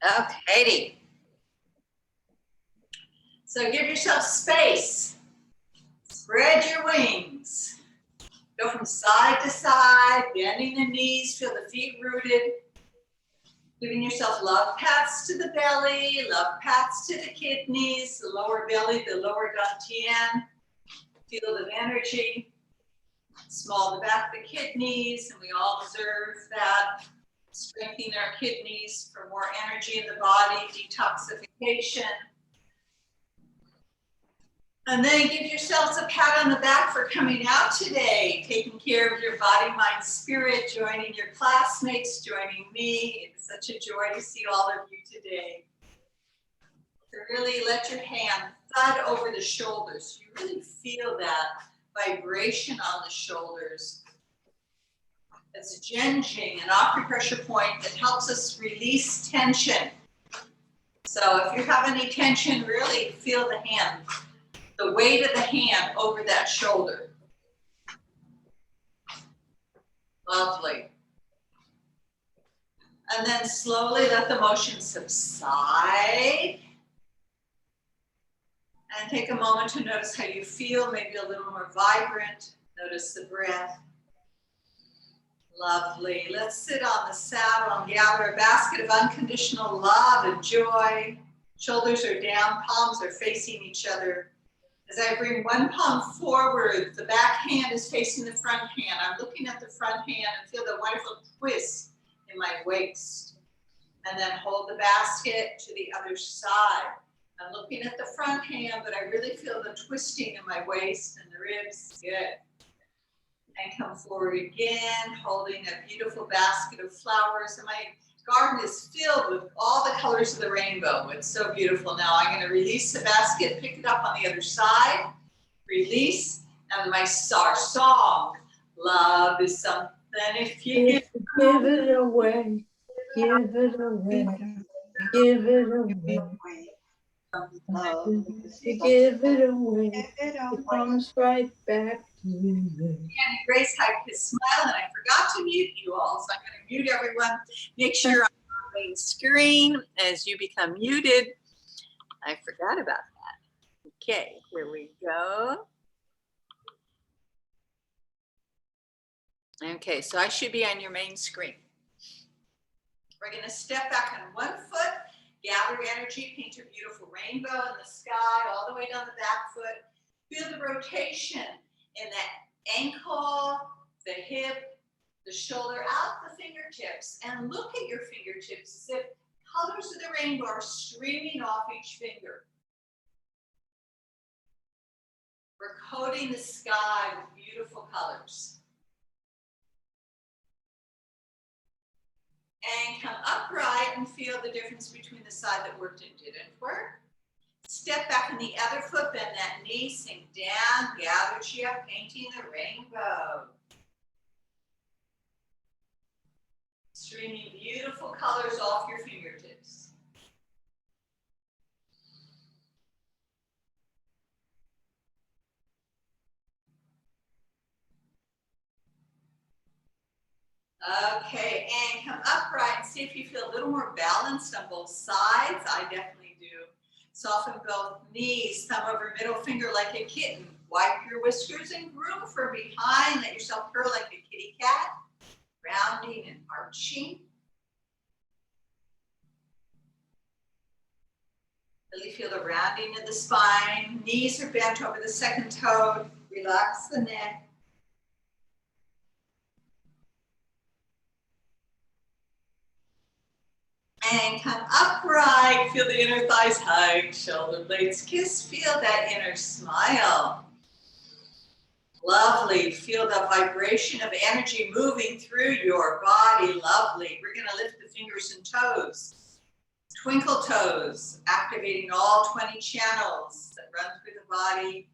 Okay. So give yourself space. Spread your wings. Go from side to side, bending the knees, feel the feet rooted. Giving yourself love pats to the belly, love pats to the kidneys, the lower belly, the lower dantian. Field of energy. Small the back of the kidneys, and we all deserve that. Strengthening our kidneys for more energy in the body, detoxification. And then give yourselves a pat on the back for coming out today, taking care of your body, mind, spirit, joining your classmates, joining me. It's such a joy to see all of you today. To really let your hand thud over the shoulders. You really feel that vibration on the shoulders. It's Jing, an acupressure point that helps us release tension. So if you have any tension, really feel the hand. The weight of the hand over that shoulder. Lovely. And then slowly let the motion subside. And take a moment to notice how you feel, maybe a little more vibrant. Notice the breath. Lovely. Let's sit on the saddle and gather a basket of unconditional love and joy. Shoulders are down, palms are facing each other. As I bring one palm forward, the back hand is facing the front hand. I'm looking at the front hand and feel the wonderful twist in my waist. And then hold the basket to the other side. I'm looking at the front hand, but I really feel the twisting in my waist and the ribs. Good. And come forward again, holding a beautiful basket of flowers. And my garden is filled with all the colors of the rainbow. It's so beautiful. Now I'm going to release the basket, pick it up on the other side, release, and our song, love is something if you give it away, give it away, give it away. You give it away, it comes right back to you. And Grace had his smile, and I forgot to mute you all, so I'm going to mute everyone. Make sure on the main screen as you become muted. I forgot about that. Okay, here we go. Okay, so I should be on your main screen. We're going to step back on one foot, gather energy, paint a beautiful rainbow in the sky, all the way down the back foot. Feel the rotation in that ankle, the hip, the shoulder, out the fingertips, and look at your fingertips as if colors of the rainbow are streaming off each finger. We're coating the sky with beautiful colors. And come upright and feel the difference between the side that worked and didn't work. Step back on the other foot, bend that knee, sink down, gather chia, painting the rainbow. Streaming beautiful colors off your fingertips. Okay, and come upright and see if you feel a little more balanced on both sides. I definitely do. Soften both knees, thumb over middle finger like a kitten. Wipe your whiskers and groom from behind. Let yourself purr like a kitty cat. Rounding and arching. Really feel the rounding of the spine. Knees are bent over the second toe. Relax the neck. And come upright, feel the inner thighs hug, shoulder blades kiss, feel that inner smile. Lovely, feel the vibration of energy moving through your body, lovely. We're gonna lift the fingers and toes. Twinkle toes, activating all 20 channels that run through the body.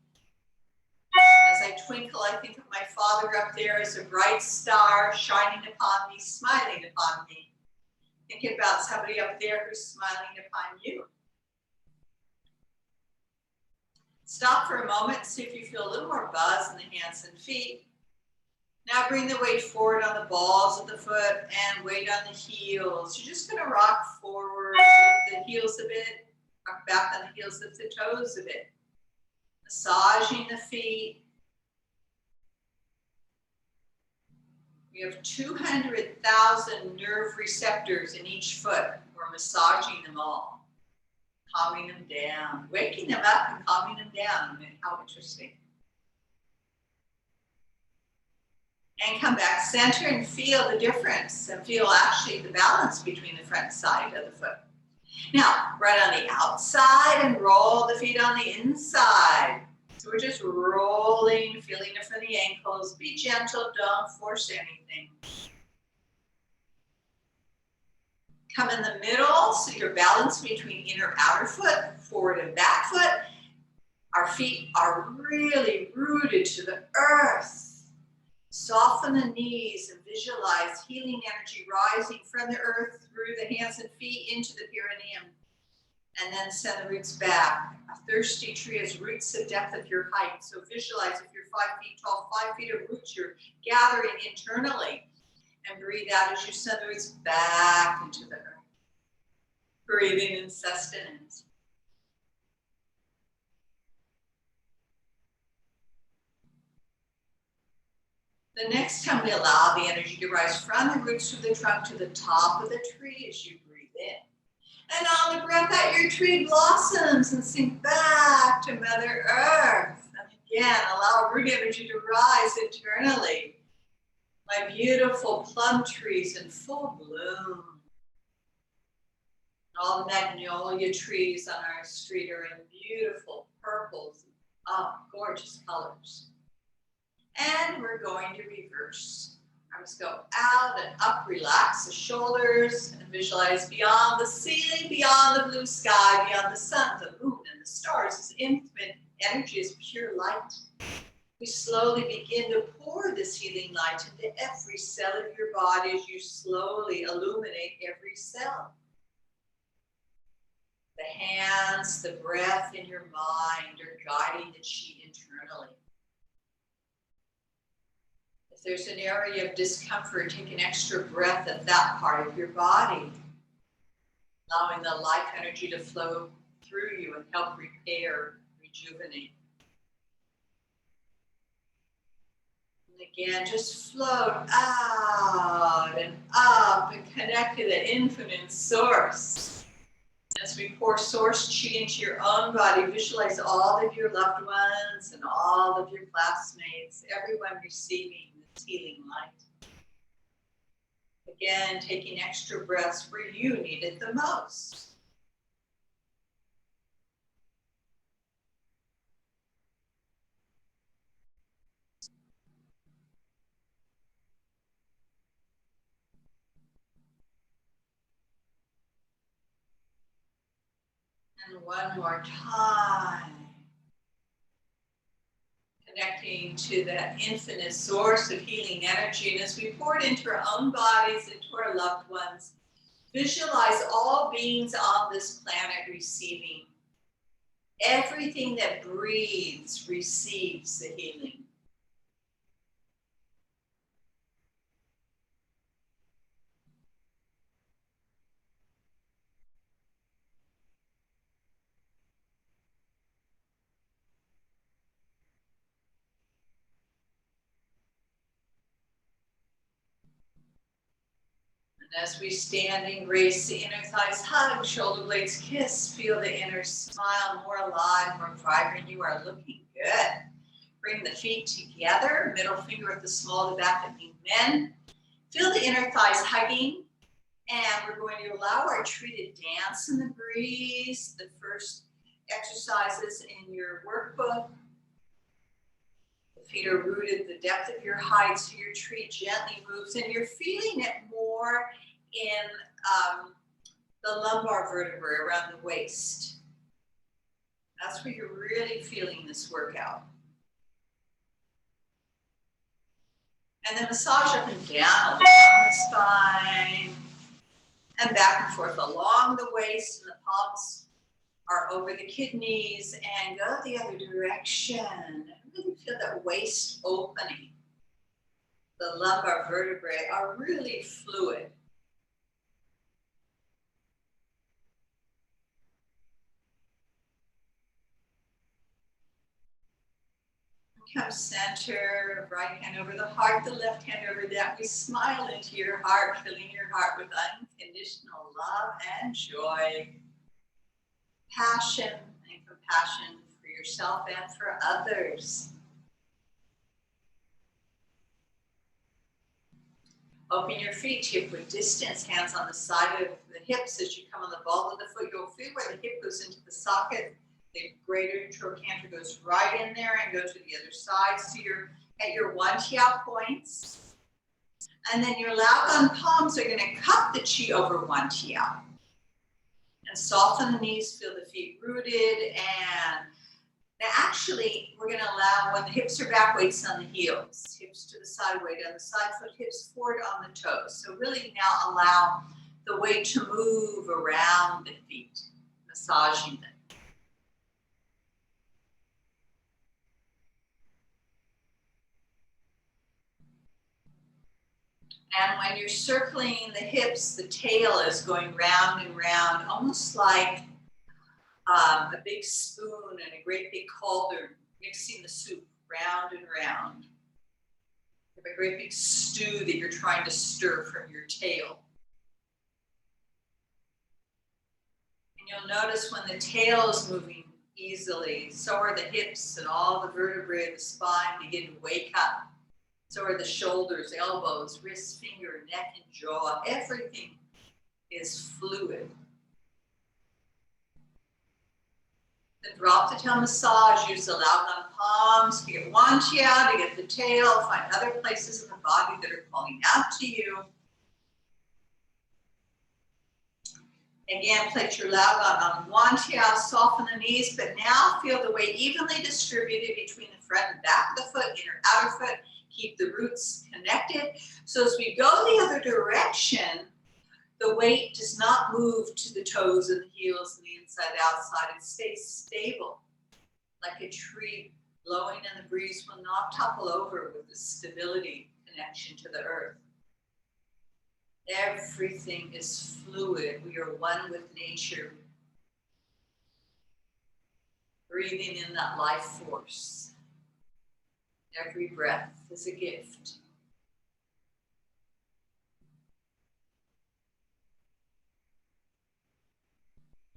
As I twinkle, I think of my Father up there as a bright star shining upon me, smiling upon me. Think about somebody up there who's smiling upon you. Stop for a moment and see if you feel a little more buzz in the hands and feet. Now bring the weight forward on the balls of the foot and weight on the heels. You're just going to rock forward, heels a bit, rock back on the heels, lift the toes a bit. Massaging the feet. We have 200,000 nerve receptors in each foot. We're massaging them all, calming them down, waking them up and calming them down. I mean, how interesting. And come back center and feel the difference and feel actually the balance between the front side of the foot. Now, right on the outside and roll the feet on the inside. So we're just rolling, feeling it from the ankles. Be gentle, don't force anything. Come in the middle, so you're balanced between inner outer foot, forward and back foot. Our feet are really rooted to the earth. Soften the knees and visualize healing energy rising from the earth through the hands and feet into the perineum. And then send the roots back. A thirsty tree has roots the depth of your height. So visualize if you're 5 feet tall, 5 feet of roots you're gathering internally. And breathe out as you send the roots back into the earth. Breathing in sustenance. The next time we allow the energy to rise from the roots to the trunk to the top of the tree as you breathe in. And on the breath out, your tree blossoms and sink back to Mother Earth. And again, allow root energy to rise internally. My beautiful plum trees in full bloom. All the magnolia trees on our street are in beautiful purples. Oh, gorgeous colors. And we're going to reverse. Arms go out and up, relax the shoulders, and visualize beyond the ceiling, beyond the blue sky, beyond the sun, the moon, and the stars. This infinite energy is pure light. We slowly begin to pour this healing light into every cell of your body as you slowly illuminate every cell. The hands, the breath in your mind are guiding the chi internally. If there's an area of discomfort, take an extra breath at that part of your body, allowing the life energy to flow through you and help repair, rejuvenate. And again, just float out and up and connect to the infinite source. As we pour source chi into your own body, visualize all of your loved ones and all of your classmates, everyone receiving this healing light. Again, taking extra breaths where you need it the most. And one more time. Connecting to that infinite source of healing energy. And as we pour it into our own bodies, into our loved ones, visualize all beings on this planet receiving. Everything that breathes receives the healing. And as we stand in grace, the inner thighs hug, shoulder blades kiss, feel the inner smile, more alive, more vibrant. You are looking good. Bring the feet together, middle finger at the small of the back of the men. Feel the inner thighs hugging. And we're going to allow our tree to dance in the breeze. The first exercises in your workbook. The feet are rooted the depth of your height, so your tree gently moves, and you're feeling it more in the lumbar vertebrae around the waist. That's where you're really feeling this workout. And then massage up and down along the spine, and back and forth along the waist, and the palms are over the kidneys, and go the other direction. Really feel that waist opening. The lumbar vertebrae are really fluid. Come center, right hand over the heart, the left hand over that. We smile into your heart, filling your heart with unconditional love and joy, passion and compassion for yourself and for others. Open your feet, hip width distance, hands on the side of the hips. As you come on the ball of the foot, you'll feel where the hip goes into the socket. The greater trochanter goes right in there and go to the other side. So you're at your one tiao points. And then your Laogan palms are going to cup the chi over one tiao. And soften the knees, feel the feet rooted. And now actually, we're going to allow, when the hips are back, weights on the heels. Hips to the side, weight on the side foot, hips forward on the toes. So really now allow the weight to move around the feet, massaging them. And when you're circling the hips, the tail is going round and round, almost like a big spoon and a great big cauldron, mixing the soup round and round. You have a great big stew that you're trying to stir from your tail. And you'll notice when the tail is moving easily, so are the hips and all the vertebrae of the spine begin to wake up. So are the shoulders, elbows, wrists, finger, neck, and jaw. Everything is fluid. Then drop the tail massage. Use the Laogan palms to get one tiao, to get the tail. Find other places in the body that are calling out to you. Again, place your Laogan on one tiao, soften the knees, but now feel the weight evenly distributed between the front and back of the foot, inner outer foot. Keep the roots connected. So as we go the other direction, the weight does not move to the toes and the heels and the inside outside. It stays stable, like a tree blowing in the breeze will not topple over with the stability connection to the earth. Everything is fluid. We are one with nature. Breathing in that life force. Every breath is a gift.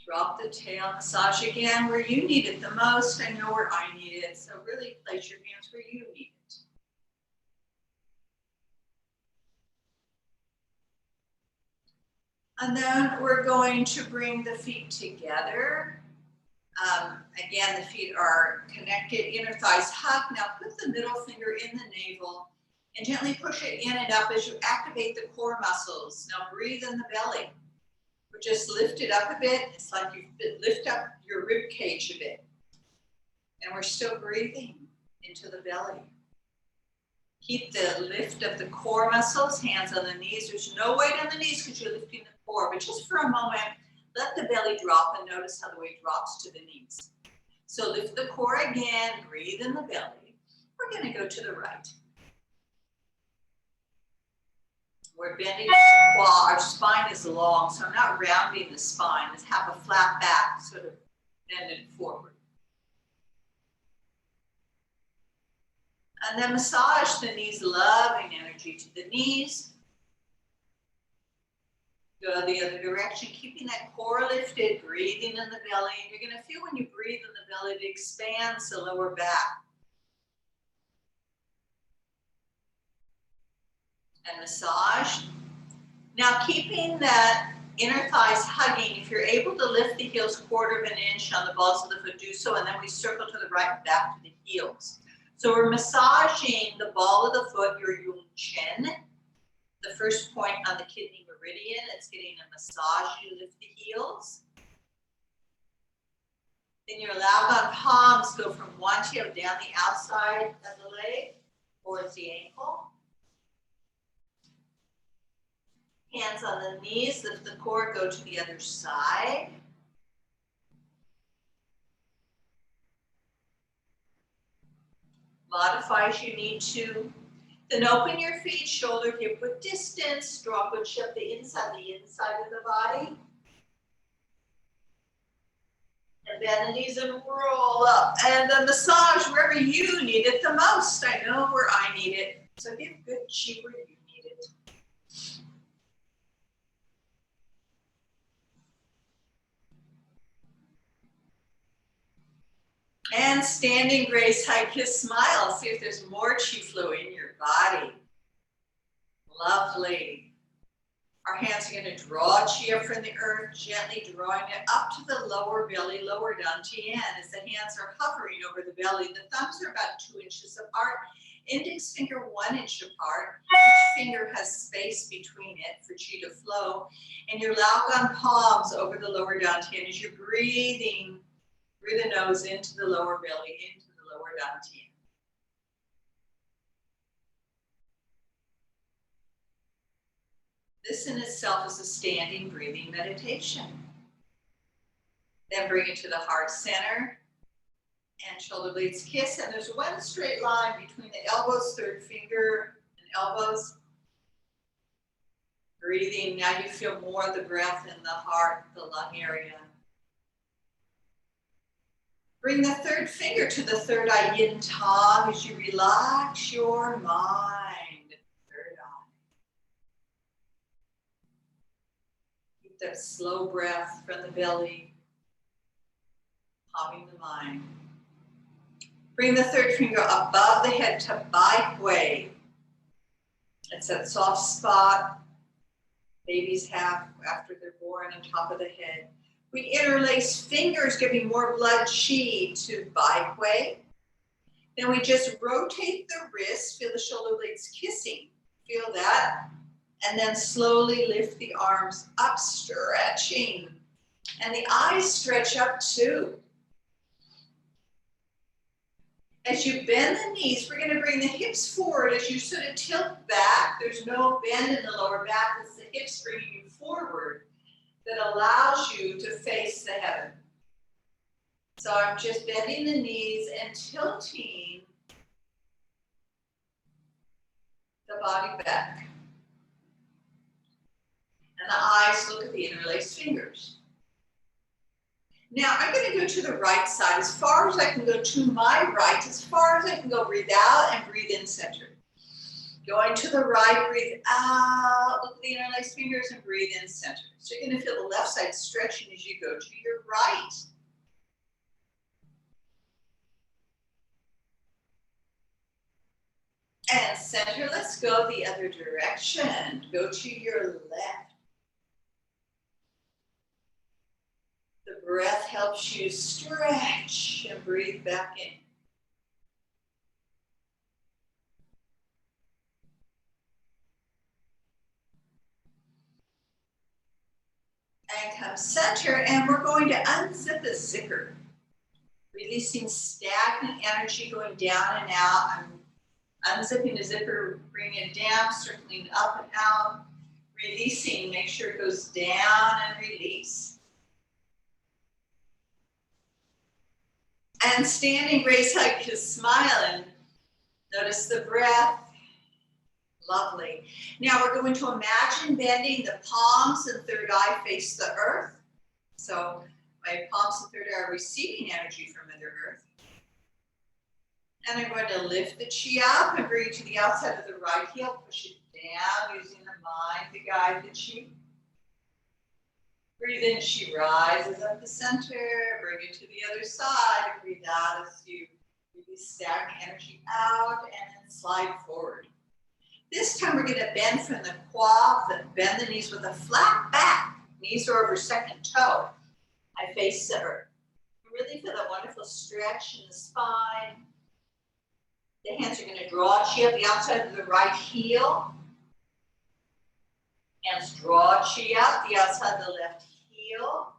Drop the tail, massage again where you need it the most. I know where I need it, so really place your hands where you need it. And then we're going to bring the feet together. Again, the feet are connected, inner thighs hug. Now put the middle finger in the navel and gently push it in and up as you activate the core muscles. Now breathe in the belly. Or just lift it up a bit. It's like you lift up your rib cage a bit. And we're still breathing into the belly. Keep the lift of the core muscles, hands on the knees. There's no weight on the knees because you're lifting the core, but just for a moment, let the belly drop and notice how the weight drops to the knees. So lift the core again, breathe in the belly. We're going to go to the right. We're bending our spine is long, so I'm not rounding the spine. Let's have a flat back, sort of bend it forward. And then massage the knees, loving energy to the knees. Go the other direction, keeping that core lifted, breathing in the belly. And you're going to feel when you breathe in the belly, it expands the lower back. And massage. Now keeping that inner thighs hugging, if you're able to lift the heels 1/4 inch on the balls of the foot, do so, and then we circle to the right and back to the heels. So we're massaging the ball of the foot, your Yung Chin, the first point on the kidney meridian. It's getting a massage. You lift the heels. Then your Laogan palms go from one tiao down the outside of the leg towards the ankle. Hands on the knees, lift the core, go to the other side. Modify as you need to. Then open your feet, shoulder hip width distance, draw good shape the inside of the body. And bend the knees and roll up. And then massage wherever you need it the most. I know where I need it. So give good chi where you need it. And standing grace, high kiss, smile. See if there's more chi flow in your body. Lovely. Our hands are going to draw chi up from the earth, gently drawing it up to the lower belly, lower dantian. As the hands are hovering over the belly, the thumbs are about 2 inches apart, index finger 1 inch apart. Each finger has space between it for chi to flow. And your Laogan palms over the lower dantian as you're breathing through the nose into the lower belly, into the lower dantian. This in itself is a standing breathing meditation. Then bring it to the heart center and shoulder blades kiss. And there's one straight line between the elbows, third finger and elbows. Breathing, now you feel more of the breath in the heart, the lung area. Bring the third finger to the third eye, yin tong, as you relax your mind. Third eye. Keep that slow breath from the belly, calming the mind. Bring the third finger above the head to Bai Hui. It's that soft spot babies have after they're born on top of the head. We interlace fingers, giving more blood chi to Bai Hui. Then we just rotate the wrists, feel the shoulder blades kissing. Feel that. And then slowly lift the arms up, stretching. And the eyes stretch up too. As you bend the knees, we're going to bring the hips forward as you sort of tilt back. There's no bend in the lower back. It's the hips bringing you forward that allows you to face the heaven. So I'm just bending the knees and tilting the body back. And the eyes look at the interlaced fingers. Now I'm going to go to the right side as far as I can go to my right, as far as I can go. Breathe out and breathe in center. Going to the right, breathe out, look at the interlaced fingers and breathe in center. So you're going to feel the left side stretching as you go to your right. And center, let's go the other direction. Go to your left. The breath helps you stretch and breathe back in. And come center, and we're going to unzip the zipper. Releasing stagnant energy going down and out. I'm unzipping the zipper, bringing it down, circling up and out. Releasing, make sure it goes down and release. And standing, raise, hug, kiss, smile, and notice the breath. Lovely. Now we're going to imagine bending the palms and third eye face the earth. So my palms and third eye are receiving energy from Mother Earth. And I'm going to lift the chi up and bring it to the outside of the right heel. Push it down using the mind to guide the chi. Breathe in, chi rises up the center. Bring it to the other side. Breathe out as you release stagnant energy out and then slide forward. This time we're going to bend from the quad, bend the knees with a flat back. Knees are over second toe. I face the earth. Really feel that wonderful stretch in the spine. The hands are going to draw chi up the outside of the right heel. Hands draw chi up the outside of the left heel.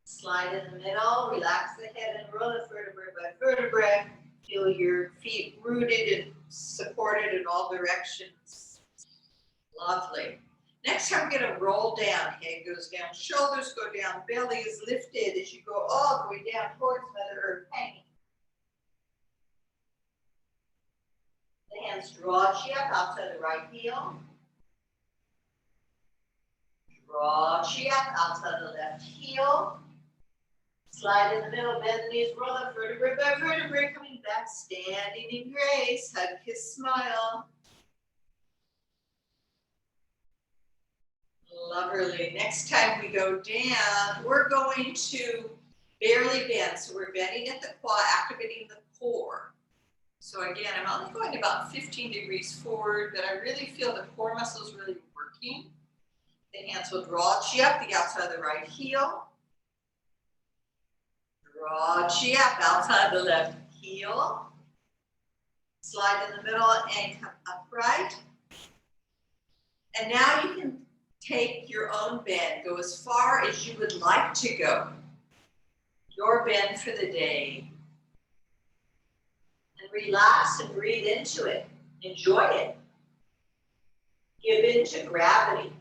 Slide in the middle. Relax the head and roll it vertebrae by vertebrae. Feel your feet rooted and supported in all directions. Lovely. Next time we're going to roll down. Head goes down, shoulders go down, belly is lifted as you go all the way down towards Mother Earth, hanging. The hands draw chi up outside the right heel. Draw chi up outside the left heel. Slide in the middle, bend the knees, roll up vertebrae by vertebrae, coming back, standing in grace, hug, kiss, smile. Lovely. Next time we go down, we're going to barely bend. So we're bending at the quad, activating the core. So again, I'm only going about 15 degrees forward, but I really feel the core muscles really working. The hands will draw chi up the outside of the right heel. Draw chi up outside the left heel. Slide in the middle and come upright. And now you can take your own bend. Go as far as you would like to go. Your bend for the day. And relax and breathe into it. Enjoy it. Give in to gravity.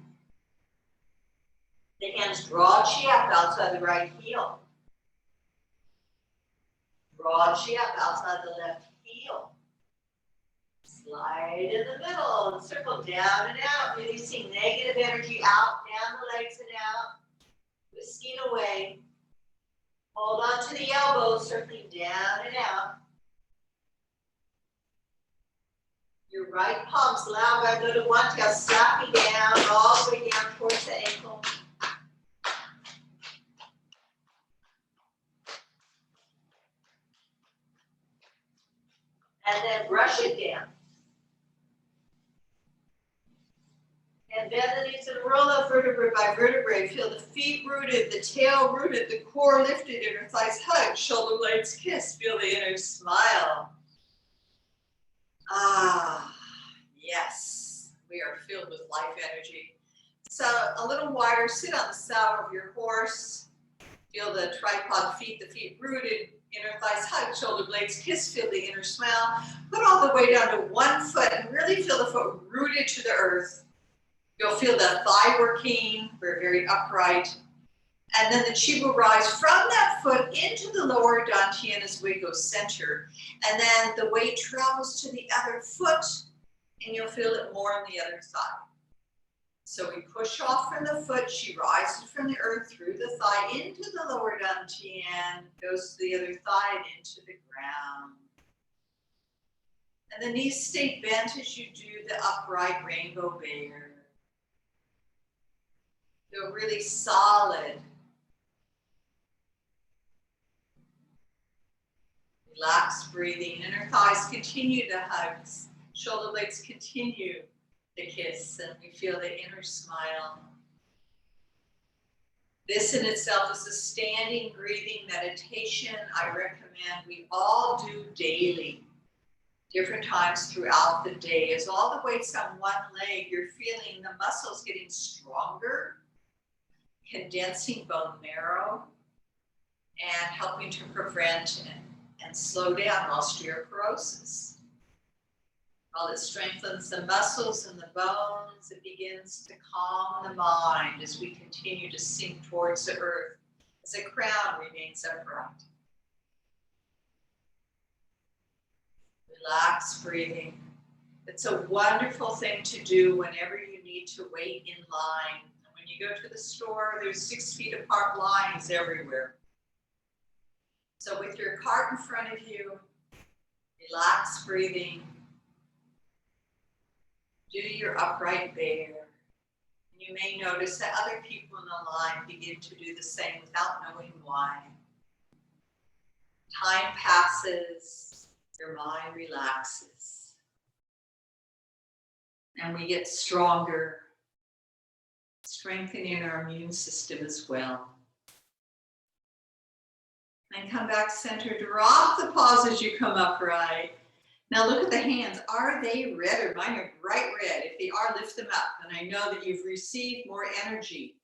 The hands draw chi up outside the right heel. Draw chi up outside the left heel. Slide in the middle and circle down and out, releasing negative energy out, down the legs and out, whisking away. Hold on to the elbows, circling down and out. Your right palms allow by go to one tail, slapping down, all the way down towards the ankle. And then brush it down. And bend the knees and roll up vertebrae by vertebrae. Feel the feet rooted, the tail rooted, the core lifted, inner thighs hug, shoulder blades kiss. Feel the inner smile. Ah, yes. We are filled with life energy. So a little wider, sit on the saddle of your horse. Feel the tripod feet, the feet rooted, inner thighs hug, shoulder blades kiss. Feel the inner smile. Put all the way down to one foot and really feel the foot rooted to the earth. You'll feel the thigh working, we're very upright. And then the chi will rise from that foot into the lower dantian as we go center. And then the weight travels to the other foot and you'll feel it more on the other side. So we push off from the foot, chi rises from the earth through the thigh into the lower dantian, goes to the other thigh and into the ground. And the knees stay bent as you do the upright rainbow bear. Feel really solid. Relax breathing. Inner thighs continue to hug. Shoulder blades continue to kiss. And we feel the inner smile. This in itself is a standing breathing meditation I recommend we all do daily. Different times throughout the day. As all the weight's on one leg, you're feeling the muscles getting stronger, condensing bone marrow, and helping to prevent and slow down osteoporosis. While it strengthens the muscles and the bones, it begins to calm the mind as we continue to sink towards the earth as the crown remains upright. Relax breathing. It's a wonderful thing to do whenever you need to wait in line. When you go to the store, there's 6 feet apart lines everywhere. So with your cart in front of you, relax breathing. Do your upright bear. And you may notice that other people in the line begin to do the same without knowing why. Time passes, your mind relaxes. And we get stronger, strengthening our immune system as well. And come back center, drop the paws as you come upright. Now look at the hands. Are they red or mine are bright red? If they are, lift them up. And I know that you've received more energy.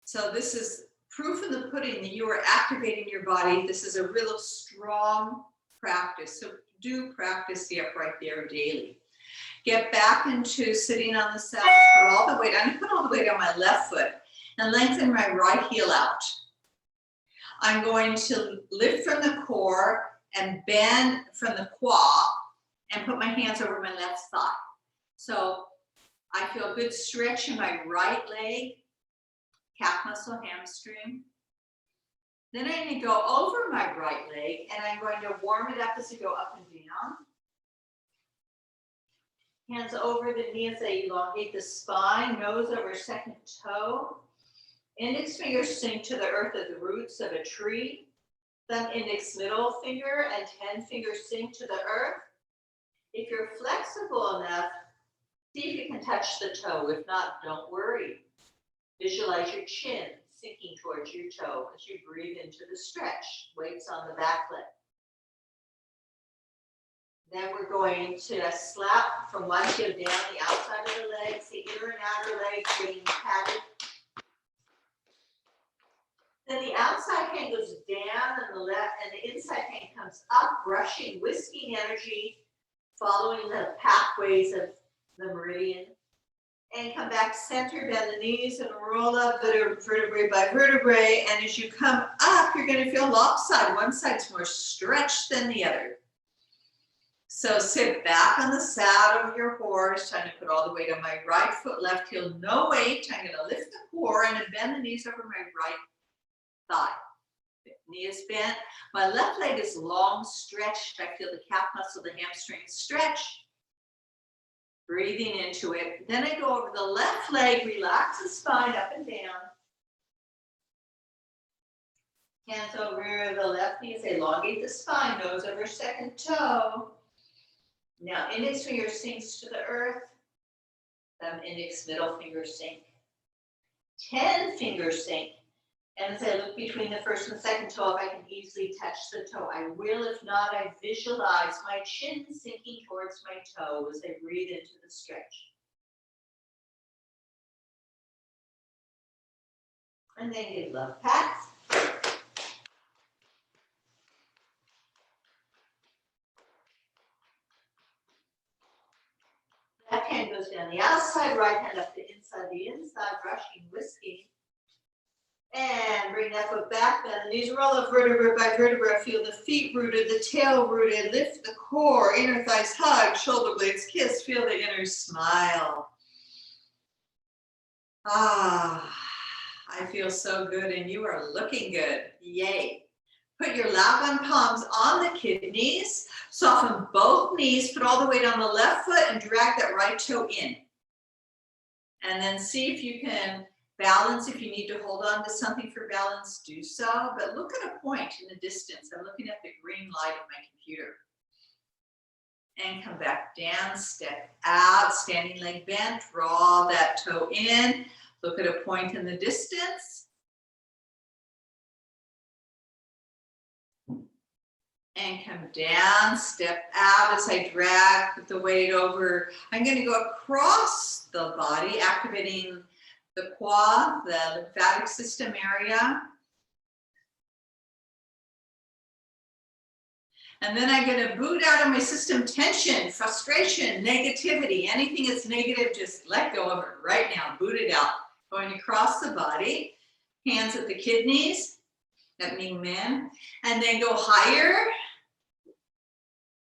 So this is proof in the pudding that you are activating your body. This is a real strong practice. So do practice the upright bear daily. Get back into sitting on the saddle, put all the weight. I'm going to put all the weight on my left foot and lengthen my right heel out. I'm going to lift from the core and bend from the quad and put my hands over my left thigh. So I feel a good stretch in my right leg, calf muscle, hamstring. Then I'm going to go over my right leg and I'm going to warm it up as I go up and down. Hands over the knee as I elongate the spine, nose over second toe. Index fingers sink to the earth at the roots of a tree. Thumb, index, middle finger, and 10 fingers sink to the earth. If you're flexible enough, see if you can touch the toe. If not, don't worry. Visualize your chin sinking towards your toe as you breathe into the stretch. Weights on the back leg. Then we're going to slap from one heel down the outside of the legs, the inner and outer legs getting patted. Then the outside hand goes down and the left, and the inside hand comes up, brushing, whisking energy, following the pathways of the meridian. And come back center, bend the knees, and roll up vertebrae by vertebrae. And as you come up, you're going to feel lopsided. One side's more stretched than the other. So sit back on the saddle of your horse, trying to put all the weight on my right foot, left heel, no weight. I'm going to lift the core and bend the knees over my right thigh. Knee is bent. My left leg is long stretched. I feel the calf muscle, the hamstring stretch. Breathing into it. Then I go over the left leg, relax the spine up and down. Hands over the left knee as I elongate the spine, nose over second toe. Now index finger sinks to the earth. Thumb, index, middle finger sink. 10 fingers sink. And as I look between the first and second toe, if I can easily touch the toe, I will. If not, I visualize my chin sinking towards my toe as I breathe into the stretch. And then give love pats. Left hand goes down the outside, right hand up the inside, brushing, whisking. And bring that foot back, bend the knees, roll up vertebra by vertebra. Feel the feet rooted, the tail rooted. Lift the core, inner thighs hug, shoulder blades kiss. Feel the inner smile. Ah, I feel so good and you are looking good. Yay. Put your lap and palms on the kidneys. Soften both knees. Put all the weight on the left foot and drag that right toe in. And then see if you can balance. If you need to hold on to something for balance, do so. But look at a point in the distance. I'm looking at the green light on my computer. And come back down, step out, standing leg bent, draw that toe in. Look at a point in the distance. And come down, step out as I drag, put the weight over. I'm going to go across the body, activating the quad, the lymphatic system area. And then I'm going to boot out of my system tension, frustration, negativity. Anything that's negative, just let go of it right now. Boot it out. Going across the body, hands at the kidneys, that mean men. And then go higher.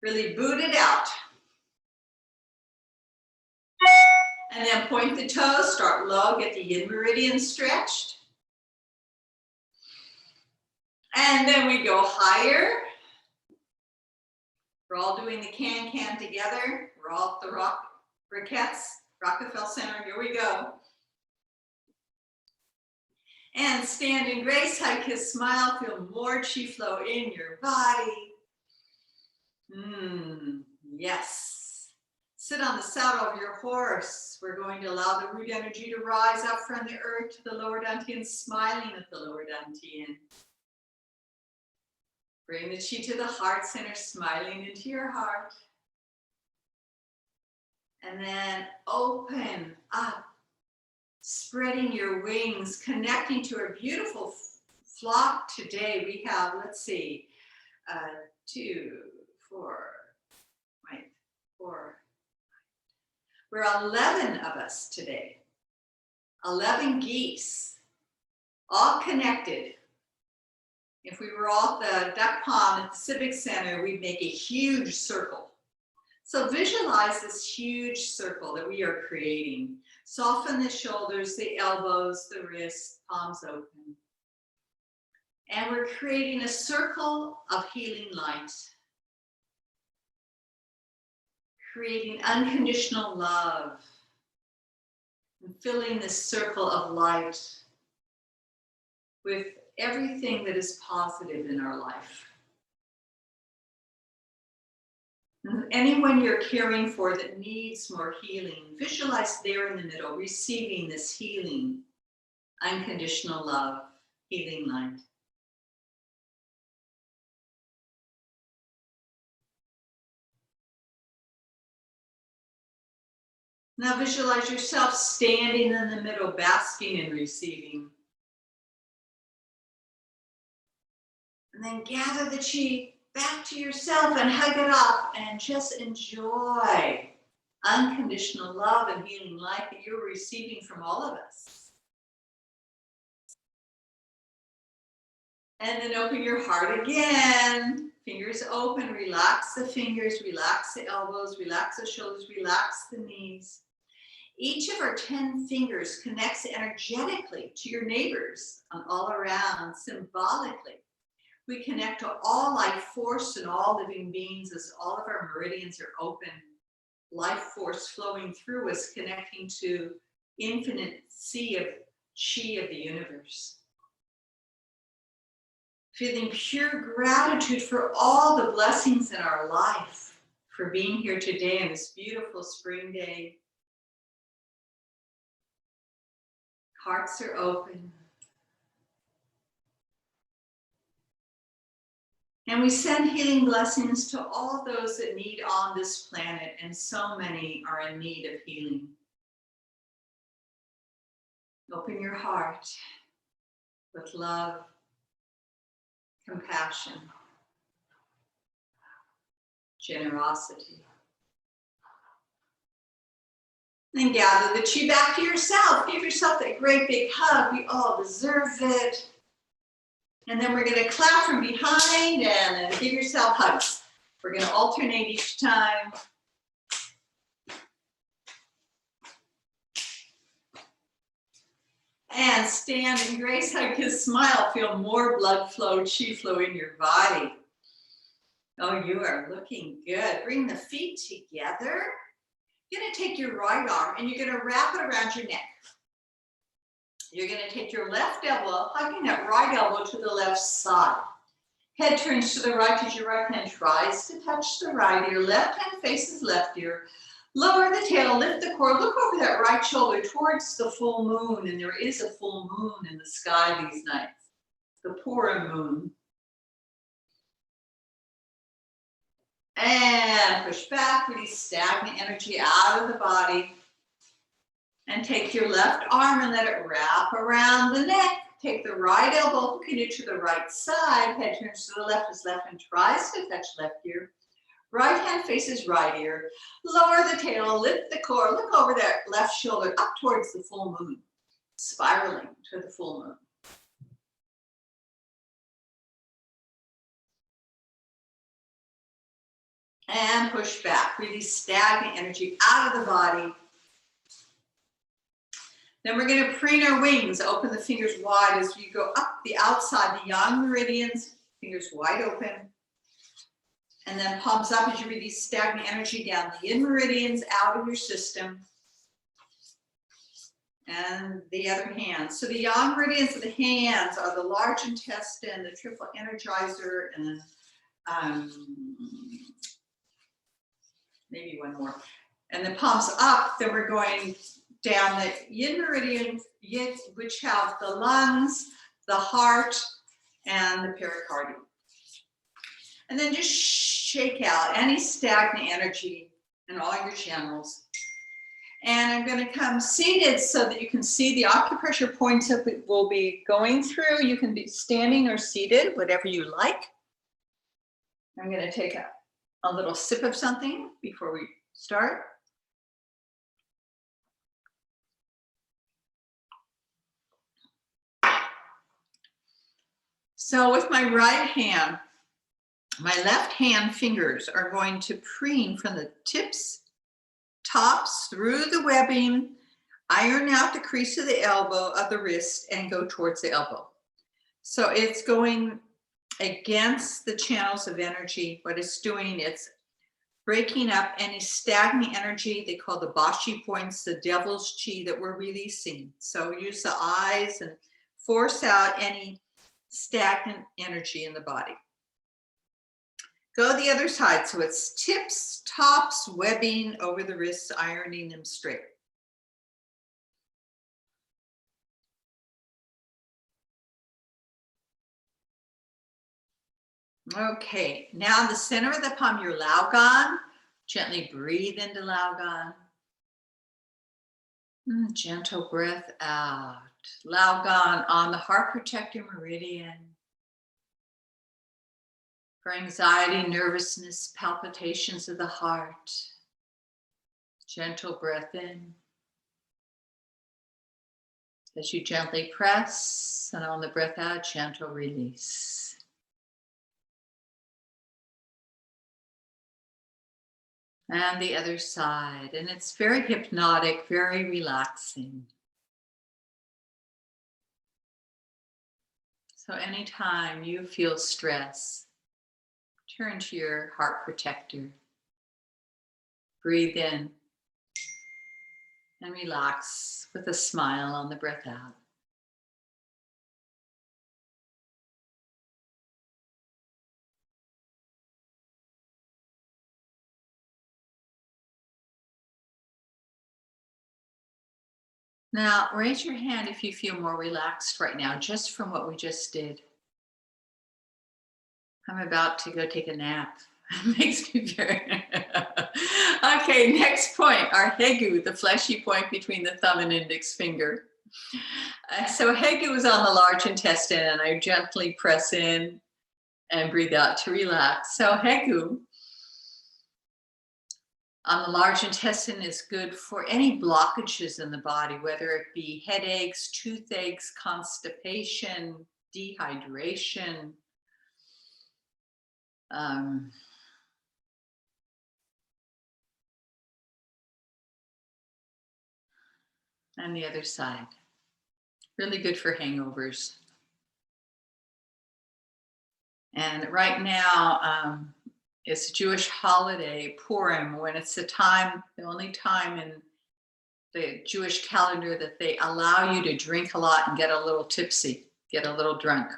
Really boot it out. And then point the toes, start low, get the yin meridian stretched. And then we go higher. We're all doing the can together. We're all at the Rockefeller Center. Here we go. And stand in grace, high kiss, smile. Feel more chi flow in your body. Yes. Sit on the saddle of your horse. We're going to allow the root energy to rise up from the earth to the lower dantian, smiling at the lower dantian. Bring the chi to the heart center, smiling into your heart. And then open up, spreading your wings, connecting to a beautiful flock today. We have, let's see, 4. We're 11 of us today. 11 geese, all connected. If we were all at the duck pond at the Civic Center, we'd make a huge circle. So visualize this huge circle that we are creating. Soften the shoulders, the elbows, the wrists, palms open. And we're creating a circle of healing light. Creating unconditional love. And filling this circle of light with everything that is positive in our life. And anyone you're caring for that needs more healing, visualize there in the middle, receiving this healing, unconditional love, healing light. Now visualize yourself standing in the middle, basking and receiving. And then gather the chi back to yourself and hug it up and just enjoy unconditional love and healing light that you're receiving from all of us. And then open your heart again. Fingers open, relax the fingers, relax the elbows, relax the shoulders, relax the knees. Each of our 10 fingers connects energetically to your neighbors and all around, symbolically. We connect to all life force and all living beings as all of our meridians are open. Life force flowing through us, connecting to infinite sea of chi of the universe. Feeling pure gratitude for all the blessings in our life, for being here today on this beautiful spring day. Hearts are open. And we send healing blessings to all those that need on this planet, and so many are in need of healing. Open your heart with love, compassion, generosity. Then gather the chi back to yourself. Give yourself that great big hug. We all deserve it. And then we're going to clap from behind and then give yourself hugs. We're going to alternate each time. And stand in grace, hug, kiss, smile. Feel more blood flow, chi flow in your body. Oh, you are looking good. Bring the feet together. You're going to take your right arm and you're going to wrap it around your neck. You're going to take your left elbow, hugging that right elbow to the left side. Head turns to the right as your right hand tries to touch the right ear. Left hand faces left ear. Lower the tail, lift the core, look over that right shoulder towards the full moon. And there is a full moon in the sky these nights. The Purim moon. And push back, release stagnant energy out of the body. And take your left arm and let it wrap around the neck. Take the right elbow, hooking it to the right side. Head turns to the left as left hand tries to touch left ear. Right hand faces right ear. Lower the tail, lift the core, look over that left shoulder up towards the full moon. Spiraling to the full moon. And push back. Release stagnant energy out of the body. Then we're going to preen our wings. Open the fingers wide as you go up the outside, the yang meridians. Fingers wide open. And then palms up as you release stagnant energy down the yin meridians out of your system. And the other hand. So the yang meridians of the hands are the large intestine, the triple energizer, and then maybe one more. And the palms up, then we're going down the yin meridian, which have the lungs, the heart, and the pericardium. And then just shake out any stagnant energy in all your channels. And I'm going to come seated so that you can see the acupressure points that we'll be going through. You can be standing or seated, whatever you like. I'm going to take a little sip of something before we start. So with my right hand, my left hand fingers are going to preen from the tips, tops, through the webbing, iron out the crease of the elbow, of the wrist, and go towards the elbow. So it's going against the channels of energy. What it's doing, it's breaking up any stagnant energy. They call the Bashi points, the devil's chi that we're releasing. So use the eyes and force out any stagnant energy in the body. Go the other side. So it's tips, tops, webbing over the wrists, ironing them straight. Okay, now the center of the palm, your Laogan. Gently breathe into Laogan. Gentle breath out. Laogan on the heart protector meridian. For anxiety, nervousness, palpitations of the heart. Gentle breath in. As you gently press, and on the breath out, gentle release. And the other side. And it's very hypnotic, very relaxing. So anytime you feel stress, turn to your heart protector. Breathe in and relax with a smile on the breath out. Now, raise your hand if you feel more relaxed right now, just from what we just did. I'm about to go take a nap. It makes me very... Okay, next point, our hegu, the fleshy point between the thumb and index finger. So hegu is on the large intestine, and I gently press in and breathe out to relax. So hegu on the large intestine is good for any blockages in the body, whether it be headaches, toothaches, constipation, dehydration. And the other side. Really good for hangovers. And right now, it's a Jewish holiday, Purim, when it's the time, the only time in the Jewish calendar that they allow you to drink a lot and get a little tipsy, get a little drunk.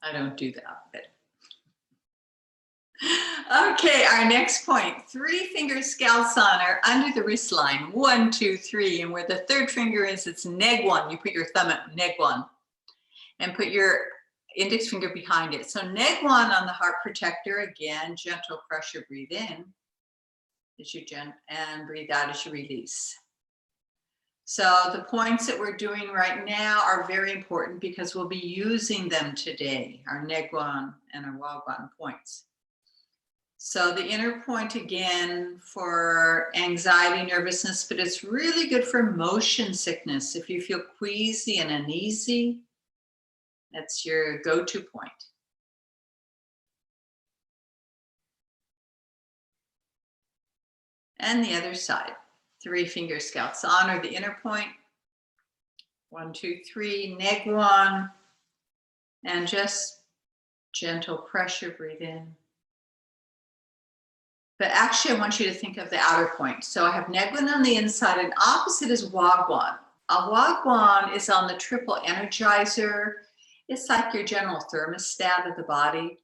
I don't do that, but. Okay, our next point, 3 finger scalps on are under the wrist line, 1, 2, 3, and where the third finger is, it's neg 1. You put your thumb at neg 1 and put your index finger behind it. So neg 1 on the heart protector, again, gentle pressure, breathe in as you and breathe out as you release. So the points that we're doing right now are very important because we'll be using them today, our neg 1 and our wag 1 points. So the inner point again for anxiety, nervousness, but it's really good for motion sickness. If you feel queasy and uneasy, that's your go-to point. And the other side, 3 finger scalps on or the inner point. 1, 2, 3, neg 1, and just gentle pressure, breathe in. But actually, I want you to think of the outer point. So I have neg 1 on the inside, and opposite is wag 1. A wag 1 is on the triple energizer. It's like your general thermostat of the body.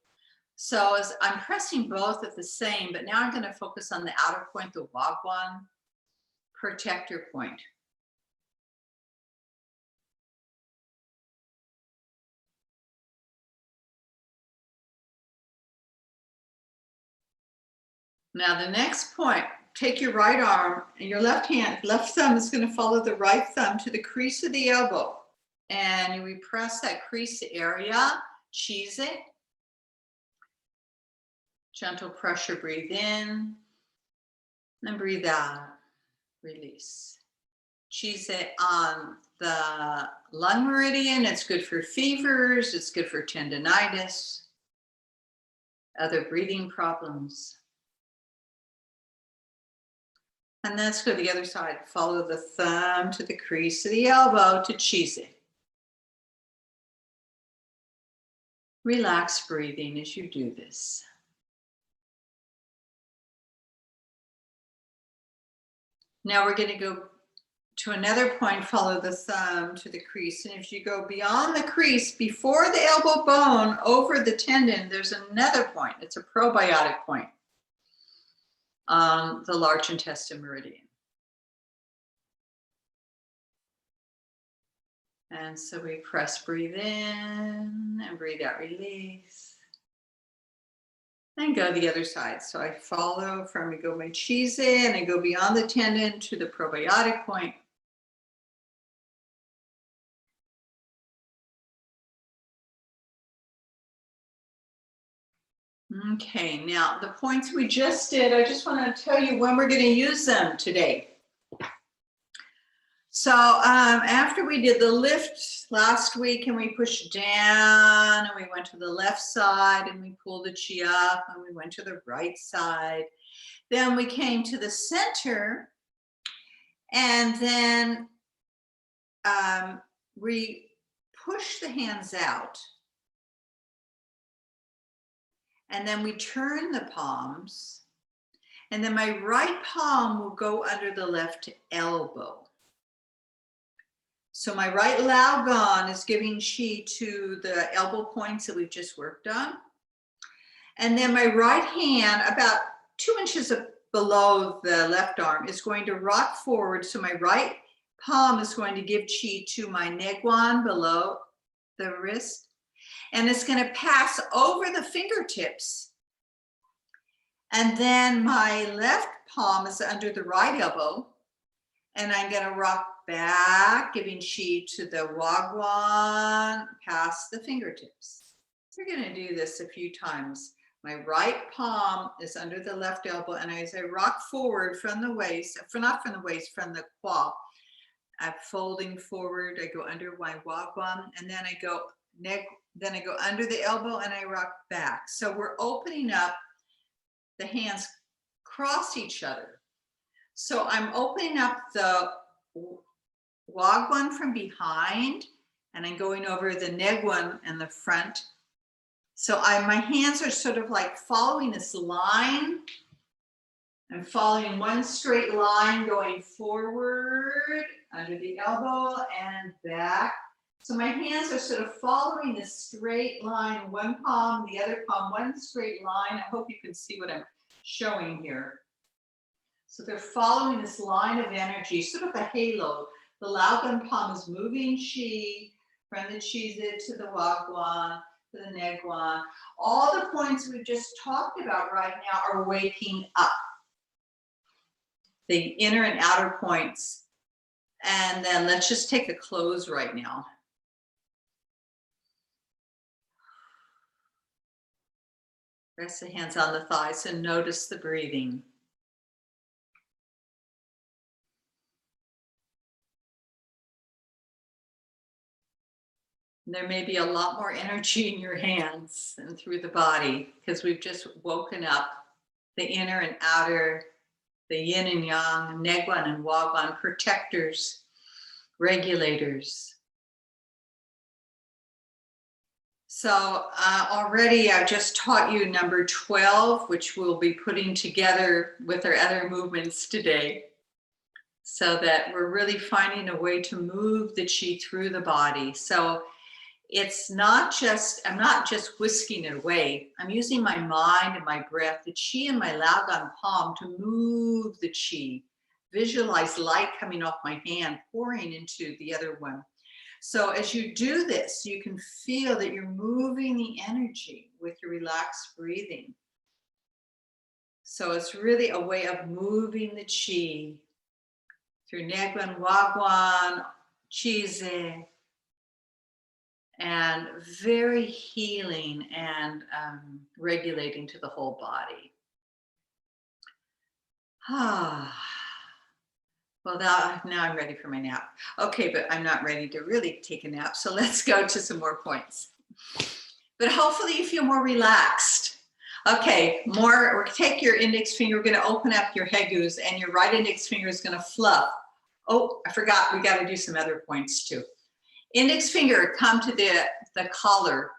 So as I'm pressing both at the same, but now I'm going to focus on the outer point, the wag 1 protector point. Now the next point, take your right arm and your left thumb is going to follow the right thumb to the crease of the elbow. And you repress that crease area, cheese it. Gentle pressure, breathe in. And breathe out, release. Cheese it on the lung meridian. It's good for fevers. It's good for tendinitis, other breathing problems. And let's go to the other side. Follow the thumb to the crease of the elbow to cheese it. Relax breathing as you do this. Now we're going to go to another point, follow the thumb to the crease. And if you go beyond the crease, before the elbow bone, over the tendon, there's another point. It's a probiotic point on the large intestine meridian. And so we press, breathe in, and breathe out, release. And go the other side. So I follow from, I go my cheese in, I go beyond the tendon to the probiotic point. Okay, now the points we just did, I just want to tell you when we're going to use them today. So after we did the lift last week and we pushed down and we went to the left side and we pulled the chi up and we went to the right side, then we came to the center and then we push the hands out. And then we turn the palms, and then my right palm will go under the left elbow. So my right Laogan is giving chi to the elbow points that we've just worked on. And then my right hand, about 2 inches below the left arm, is going to rock forward. So my right palm is going to give chi to my Neguan below the wrist. And it's going to pass over the fingertips. And then my left palm is under the right elbow. And I'm going to rock back, giving chi to the Wagwan, past the fingertips. We're going to do this a few times. My right palm is under the left elbow. And as I rock forward from the waist, not from the waist, from the qua, I'm folding forward. I go under my Wagwan. And then I go then I go under the elbow and I rock back. So we're opening up, the hands cross each other. So I'm opening up the Wagwan from behind and I'm going over the Neguan in the front. So my hands are sort of like following this line. I'm following one straight line going forward, under the elbow and back. So my hands are sort of following this straight line, one palm, the other palm, one straight line. I hope you can see what I'm showing here. So they're following this line of energy, sort of a halo. The Laogan palm is moving chi from the Chizi to the Wagwan, to the Neguan. All the points we've just talked about right now are waking up. The inner and outer points. And then let's just take a close right now. Rest the hands on the thighs and notice the breathing. There may be a lot more energy in your hands and through the body because we've just woken up the inner and outer, the yin and yang, Neguan and Wagwan, protectors, regulators. So already I've just taught you number 12, which we'll be putting together with our other movements today, so that we're really finding a way to move the chi through the body. So it's not just, I'm not just whisking it away. I'm using my mind and my breath, the chi in my Laogan palm to move the chi. Visualize light coming off my hand, pouring into the other one. So as you do this, you can feel that you're moving the energy with your relaxed breathing. So it's really a way of moving the chi through Neguan, Wagwan, Chizi, and very healing and regulating to the whole body. Well, now I'm ready for my nap. Okay, but I'm not ready to really take a nap. So let's go to some more points. But hopefully you feel more relaxed. Okay, take your index finger, we're gonna open up your hegus, and your right index finger is gonna fluff. Oh, I forgot, we gotta do some other points too. Index finger, come to the collar,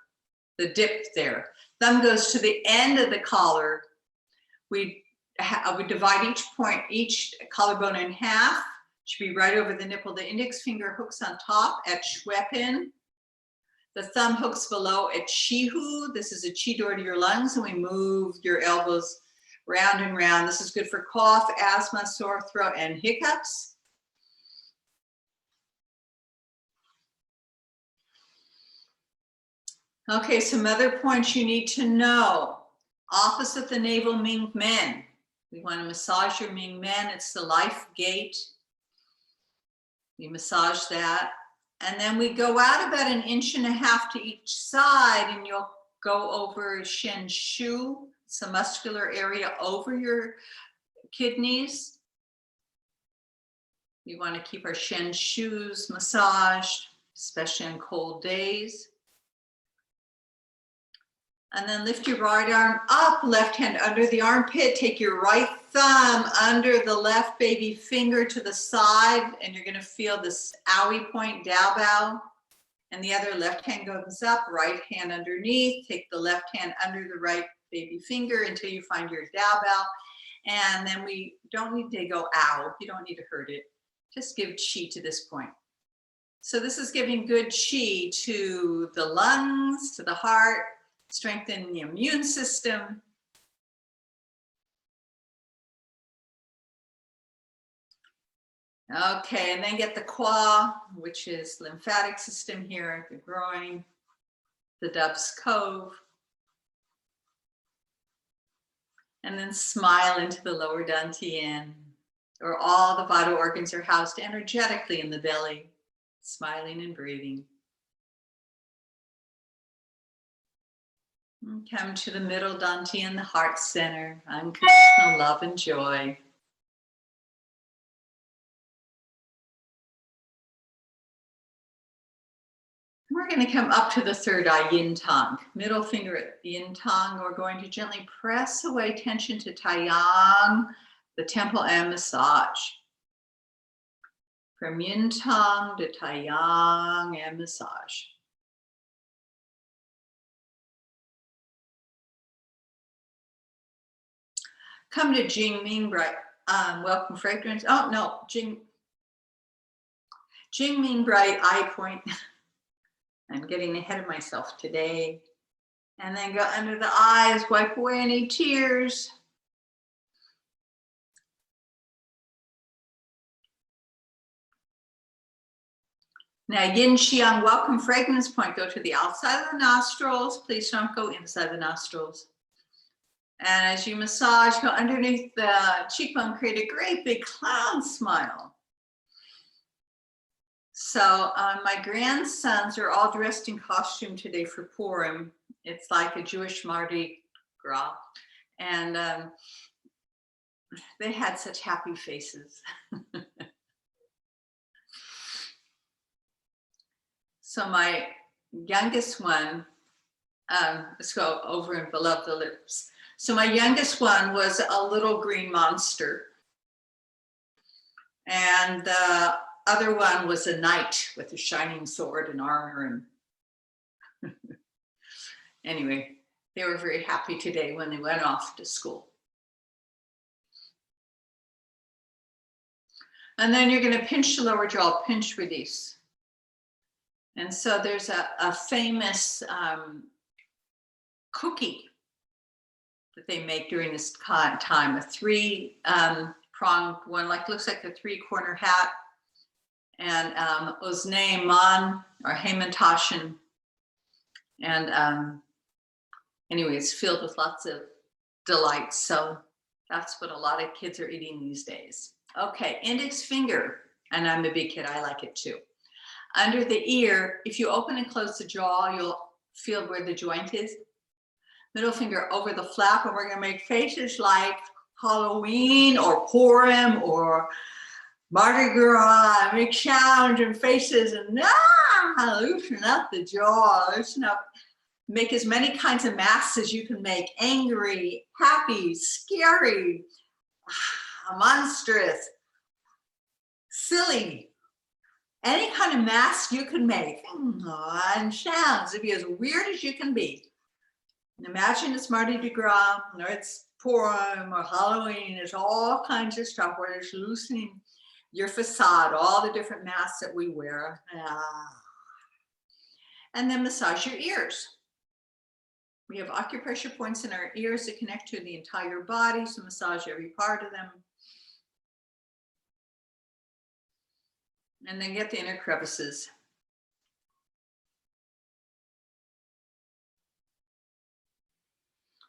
the dip there. Thumb goes to the end of the collar. We divide each collarbone in half. Should be right over the nipple. The index finger hooks on top at Schweppen. The thumb hooks below at Chihu. This is a chi door to your lungs, and we move your elbows round and round. This is good for cough, asthma, sore throat, and hiccups. Okay, some other points you need to know. Opposite the navel, Ming Men. We want to massage your Ming Men. It's the life gate. We massage that. And then we go out about 1.5 inches to each side, and you'll go over Shen Shu. It's a muscular area over your kidneys. We want to keep our Shen Shus massaged, especially on cold days. And then lift your right arm up, left hand under the armpit. Take your right thumb under the left baby finger to the side, and you're gonna feel this owie point, Dao Bao. And the other left hand goes up, right hand underneath. Take the left hand under the right baby finger until you find your Dao Bao. And then we don't need to go ow, you don't need to hurt it. Just give chi to this point. So this is giving good chi to the lungs, to the heart, strengthen the immune system. Okay, and then get the Qua, which is lymphatic system here, the groin, the Dove's Cove. And then smile into the lower dantian, where all the vital organs are housed energetically in the belly, smiling and breathing. And come to the middle dantian, the heart center, unconditional love and joy. We're going to come up to the third eye, yin tong. Middle finger at yin tong. We're going to gently press away tension to taiyang, the temple, and massage. From yin tong to taiyang and massage. Come to Jing Ming Bright, welcome fragrance. Oh no, Jing Ming Bright eye point. I'm getting ahead of myself today. And then go under the eyes, wipe away any tears. Now, Yin Xiang, welcome fragrance point. Go to the outside of the nostrils. Please don't go inside the nostrils. And as you massage, go underneath the cheekbone, create a great big clown smile. So my grandsons are all dressed in costume today for Purim. It's like a Jewish Mardi Gras. And they had such happy faces. So my youngest one, let's go over and below the lips. So my youngest one was a little green monster. And the other one was a knight with a shining sword and armor. And anyway, they were very happy today when they went off to school. And then you're going to pinch the lower jaw, pinch, release. And so there's a famous cookie that they make during this time, a three-pronged one, looks like a three-corner hat. And Osnay Man or Hamantashen. And anyway, it's filled with lots of delights. So that's what a lot of kids are eating these days. Okay, index finger. And I'm a big kid, I like it too. Under the ear, if you open and close the jaw, you'll feel where the joint is. Middle finger over the flap, and we're gonna make faces like Halloween or Purim or Mardi Gras. Make sounds and faces and loosen up the jaw, loosen up Make as many kinds of masks as you can make. Angry, happy, scary, monstrous, silly. Any kind of mask you can make. And sounds to be as weird as you can be. Imagine it's Mardi Gras, or it's Purim, or Halloween. There's all kinds of stuff where it's loosening your facade, all the different masks that we wear. And then massage your ears. We have acupressure points in our ears that connect to the entire body, so massage every part of them. And then get the inner crevices.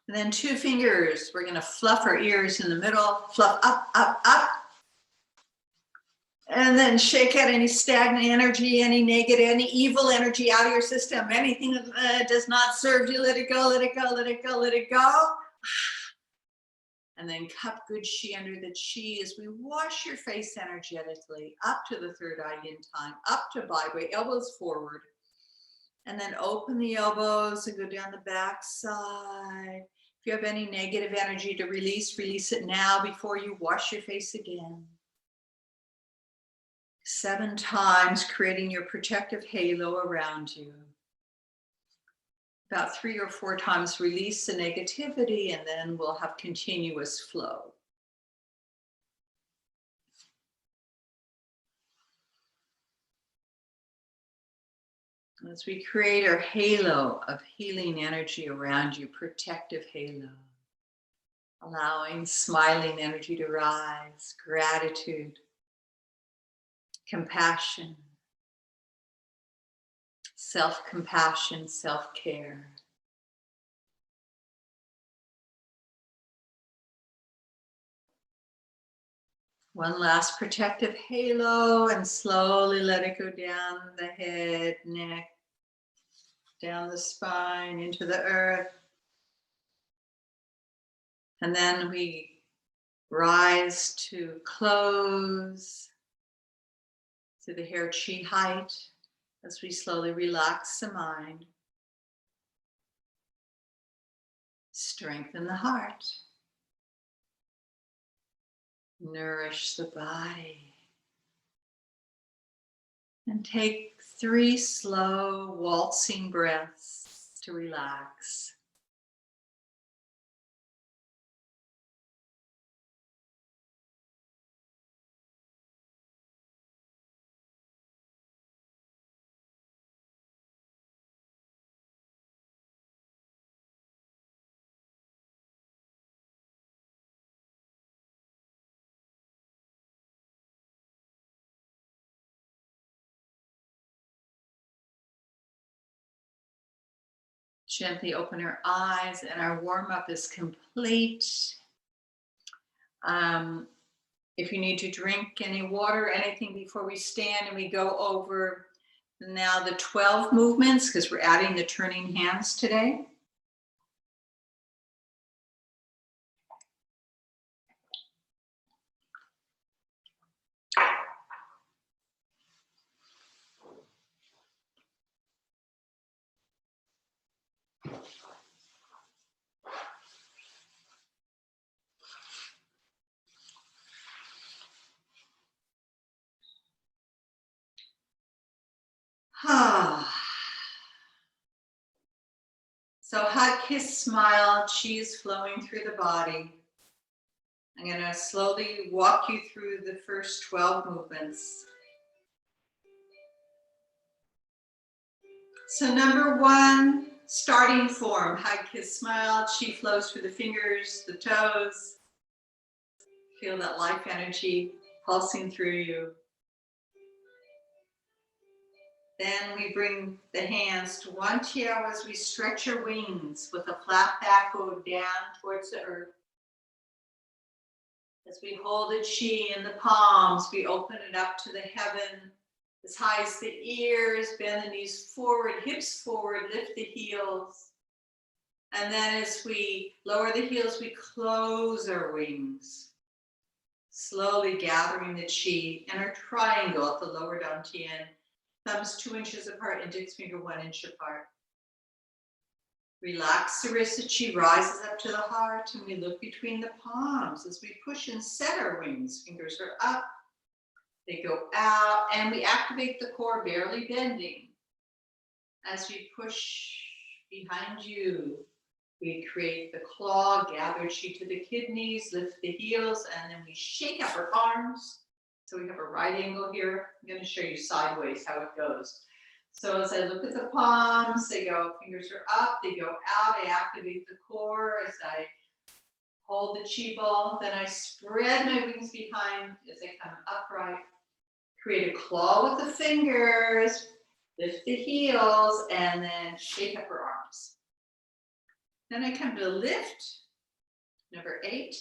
And then 2 fingers, we're going to fluff our ears in the middle, fluff up, up, up. And then shake out any stagnant energy, any negative, any evil energy out of your system. Anything that does not serve you, let it go, let it go, let it go, let it go. And then cup good chi under the chi as we wash your face energetically up to the third eye yin time, up to byway, elbows forward. And then open the elbows and go down the back side. If you have any negative energy to release, release it now before you wash your face again. 7 times, creating your protective halo around you. About 3 or 4 times, release the negativity, and then we'll have continuous flow. As we create our halo of healing energy around you, protective halo, allowing smiling energy to rise, gratitude, compassion, self-compassion, self-care. One last protective halo, and slowly let it go down the head, neck, down the spine, into the earth. And then we rise to close to the hair chi height as we slowly relax the mind. Strengthen the heart. Nourish the body. And take 3 slow waltzing breaths to relax. Gently open our eyes, and our warm-up is complete. If you need to drink any water, anything before we stand, and we go over now the 12 movements, because we're adding the turning hands today. So hug, kiss, smile, chi is flowing through the body. I'm going to slowly walk you through the first 12 movements. So number 1, starting form, hug, kiss, smile, chi flows through the fingers, the toes. Feel that life energy pulsing through you. Then we bring the hands to one tiao as we stretch our wings with a flat back, go down towards the earth. As we hold the chi in the palms, we open it up to the heaven, as high as the ears, bend the knees forward, hips forward, lift the heels. And then as we lower the heels, we close our wings, slowly gathering the chi in our triangle at the lower dantian. Thumbs 2 inches apart, index finger 1 inch apart. Relax the wrist as she rises up to the heart, and we look between the palms as we push and set our wings. Fingers are up, they go out, and we activate the core, barely bending. As we push behind you, we create the claw, gather chi to the kidneys, lift the heels, and then we shake up our arms. So we have a right angle here. I'm going to show you sideways how it goes. So as I look at the palms, they go, fingers are up, they go out, I activate the core as I hold the chi ball, then I spread my wings behind as I come upright, create a claw with the fingers, lift the heels, and then shake up her arms. Then I come to lift, number 8,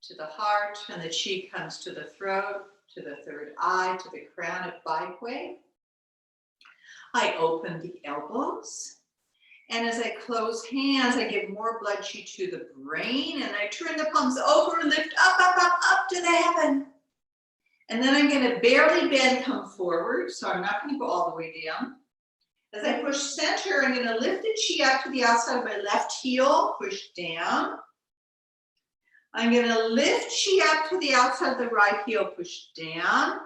to the heart, and the chi comes to the throat, to the third eye, to the crown of Baikwei. I open the elbows, and as I close hands, I give more blood chi to the brain, and I turn the palms over, lift up, up, up, up to the heaven. And then I'm going to barely bend, come forward, so I'm not going to go all the way down. As I push center, I'm going to lift the chi up to the outside of my left heel, push down. I'm going to lift chi up to the outside of the right heel, push down.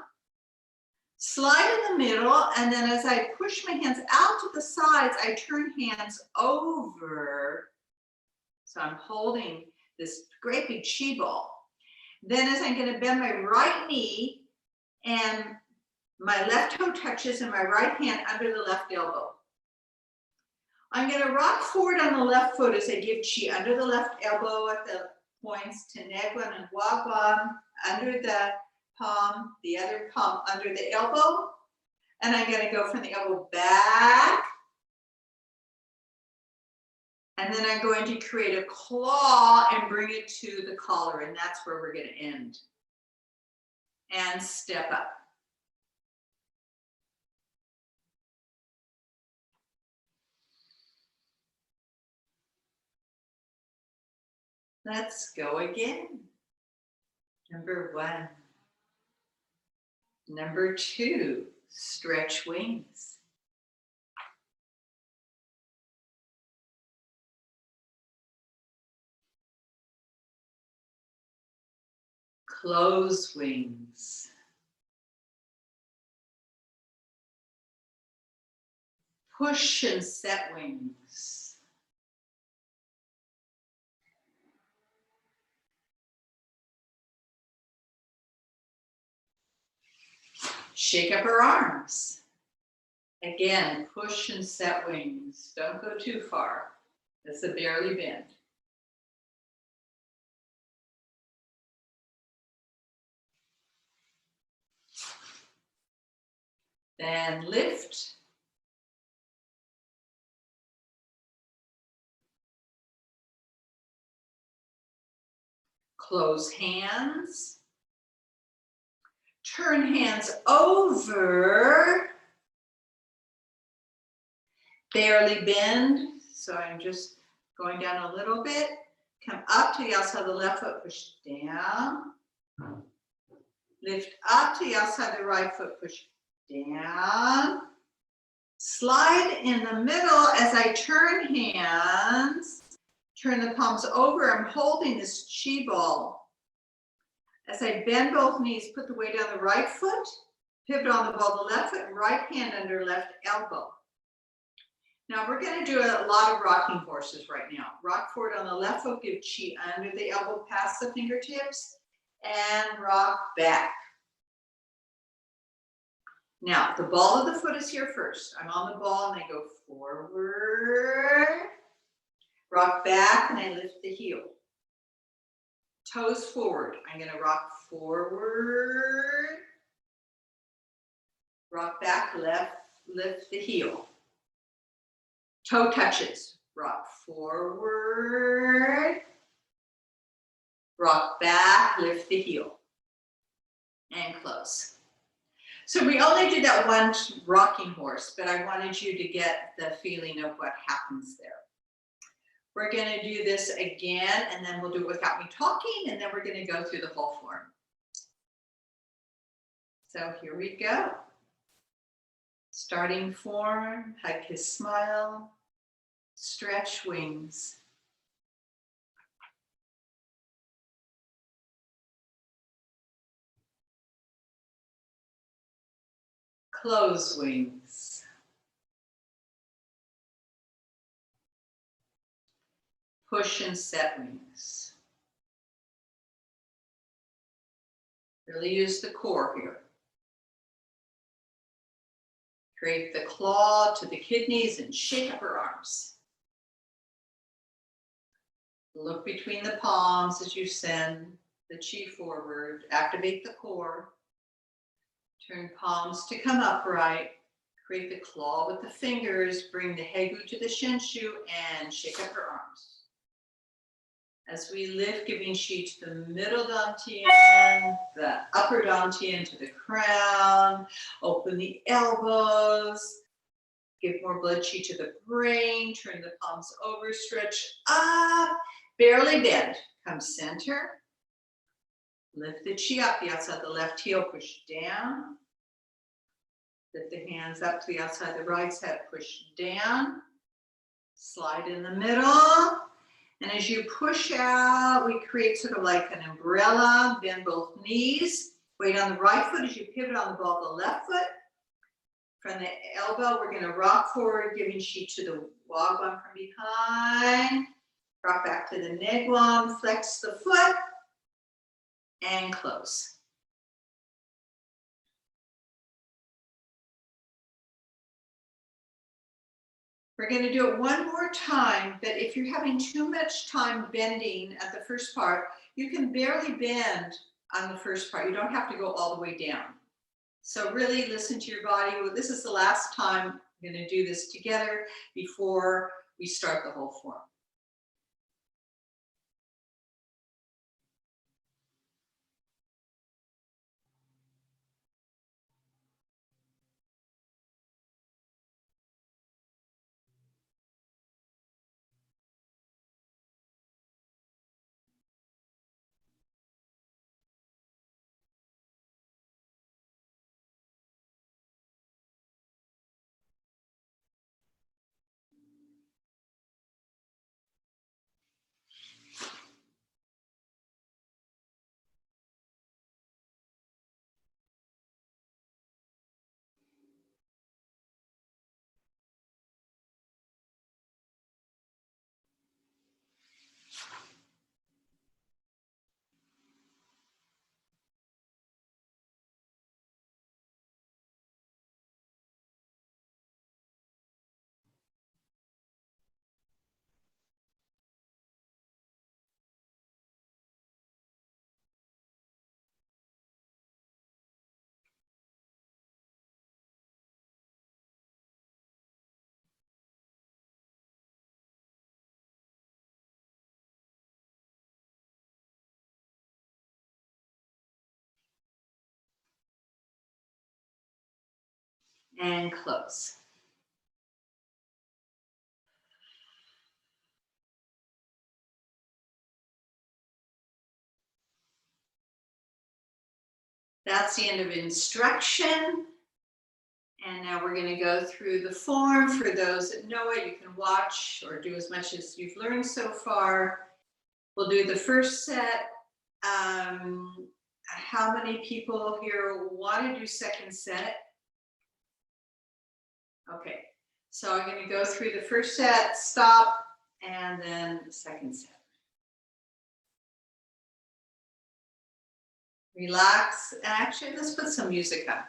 Slide in the middle, and then as I push my hands out to the sides, I turn hands over. So I'm holding this great big chi ball. Then as I'm going to bend my right knee, and my left toe touches and my right hand under the left elbow. I'm going to rock forward on the left foot as I give chi under the left elbow at the points to Negwan and Wagwan, under the palm, the other palm under the elbow, and I'm going to go from the elbow back, and then I'm going to create a claw and bring it to the collar, and that's where we're going to end. And step up. Let's go again. Number 1. Number 2, stretch wings. Close wings. Push and set wings. Shake up her arms. Again, push and set wings. Don't go too far. It's a barely bend. Then lift. Close hands. Turn hands over. Barely bend. So I'm just going down a little bit. Come up to the outside of the left foot, push down. Lift up to the outside of the right foot, push down. Slide in the middle as I turn hands. Turn the palms over. I'm holding this chi ball. As I bend both knees, put the weight on the right foot, pivot on the ball, the left foot, and right hand under left elbow. Now we're going to do a lot of rocking horses right now. Rock forward on the left foot, give chi under the elbow, past the fingertips, and rock back. Now the ball of the foot is here first. I'm on the ball and I go forward, rock back, and I lift the heel. Toes forward. I'm going to rock forward, rock back, left, lift the heel. Toe touches. Rock forward, rock back, lift the heel, and close. So we only did that one rocking horse, but I wanted you to get the feeling of what happens there. We're going to do this again, and then we'll do it without me talking, and then we're going to go through the whole form. So here we go. Starting form, hug, kiss, smile. Stretch wings. Close wings. Push and set wings. Really use the core here. Create the claw to the kidneys and shake up her arms. Look between the palms as you send the chi forward. Activate the core. Turn palms to come upright. Create the claw with the fingers. Bring the hegu to the shinshu and shake up her arms. As we lift, giving chi to the middle dantian, the upper dantian to the crown. Open the elbows. Give more blood chi to the brain. Turn the palms over. Stretch up. Barely bend. Come center. Lift the chi up the outside the left heel. Push down. Lift the hands up to the outside the right side. Push down. Slide in the middle. And as you push out, we create sort of like an umbrella. Bend both knees. Weight on the right foot as you pivot on the ball of the left foot. From the elbow, we're going to rock forward, giving chi to the wagwan from behind. Rock back to the negwam. Flex the foot. And close. We're going to do it one more time, but if you're having too much time bending at the first part, you can barely bend on the first part. You don't have to go all the way down. So really listen to your body. Well, this is the last time we're going to do this together before we start the whole form. And close. That's the end of instruction. And now we're going to go through the form. For those that know it, you can watch or do as much as you've learned so far. We'll do the first set. How many people here want to do second set? Okay, so I'm going to go through the first set, stop, and then the second set. Relax. Actually, let's put some music on.